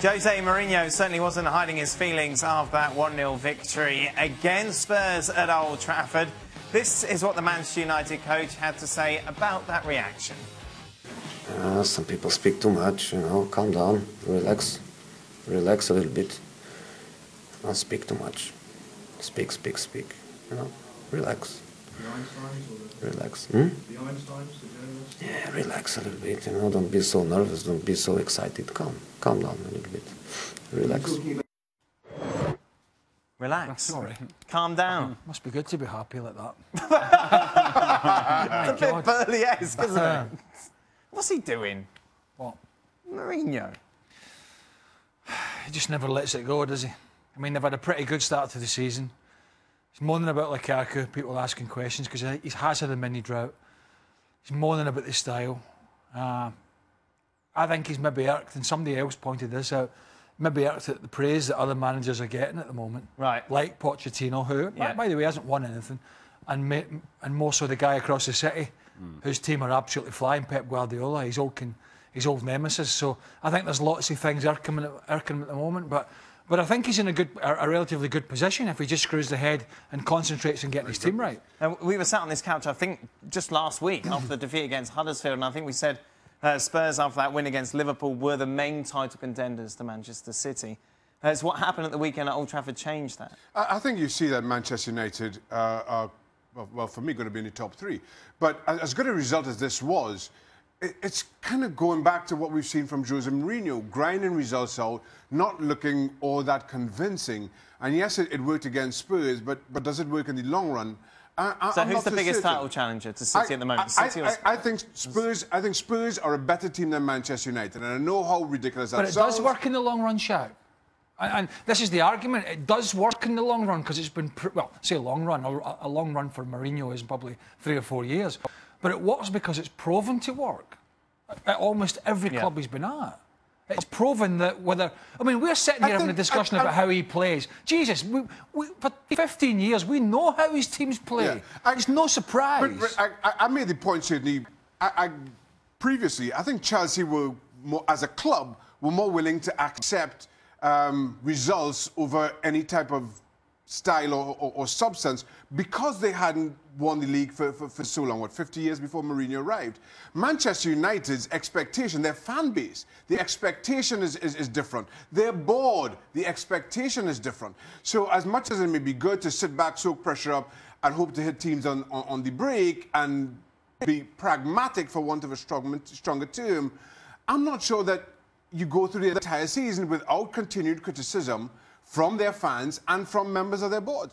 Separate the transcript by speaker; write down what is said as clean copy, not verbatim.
Speaker 1: Jose Mourinho certainly wasn't hiding his feelings after that 1-0 victory against Spurs at Old Trafford. This is what the Manchester United coach had to say about that reaction.
Speaker 2: Some people speak too much, calm down, relax a little bit. Don't speak too much. Speak, relax. Relax. Yeah, relax a little bit, don't be so nervous, don't be so excited. Calm down a little bit. Relax.
Speaker 1: Relax.
Speaker 3: Sorry.
Speaker 1: Calm down.
Speaker 3: Must be good to be happy like that.
Speaker 1: It's a bit Burley-esque, isn't it? What's he doing?
Speaker 3: What?
Speaker 1: Mourinho.
Speaker 3: He just never lets it go, does he? I mean, they've had a pretty good start to the season. He's moaning about Lukaku, people asking questions, because he has had a mini drought. He's moaning about the style. I think he's maybe irked, and somebody else pointed this out, maybe irked at the praise that other managers are getting at the moment.
Speaker 1: Right.
Speaker 3: Like Pochettino, who, by the way, hasn't won anything, and more so the guy across the city, whose team are absolutely flying, Pep Guardiola, his old nemesis. So I think there's lots of things irking him at the moment, but I think he's in a relatively good position if he just screws ahead and concentrates on getting his team right.
Speaker 1: We were sat on this couch, I think, just last week after the defeat against Huddersfield, and I think we said Spurs, after that win against Liverpool, were the main title contenders to Manchester City. So what happened at the weekend at Old Trafford changed that?
Speaker 4: I think you see that Manchester United are, well, for me, going to be in the top three. But as good a result as this was, it's kind of going back to what we've seen from Jose Mourinho, grinding results out, not looking all that convincing. And yes, it worked against Spurs, but does it work in the long run?
Speaker 1: So who's the biggest title challenger to City at the moment?
Speaker 4: I think Spurs are a better team than Manchester United, and I know how ridiculous that sounds.
Speaker 3: But it does work in the long run, Shaq. And this is the argument. It does work in the long run because it's been, well, say long run. A long run for Mourinho is probably 3 or 4 years. But it works because it's proven to work at almost every club he's been at. It's proven that whether... I mean, we're sitting here having a discussion about how he plays. Jesus, for 15 years, we know how his teams play. Yeah. It's no surprise.
Speaker 4: But I made the point, Sidney, previously, I think Chelsea were, as a club, were more willing to accept results over any type of style or substance because they hadn't won the league for so long, 50 years before Mourinho arrived. Manchester United's expectation, their fan base, the expectation is different. Their board, the expectation is different. So as much as it may be good to sit back, soak pressure up, and hope to hit teams on the break and be pragmatic for want of a stronger term, I'm not sure that you go through the entire season without continued criticism from their fans and from members of their board.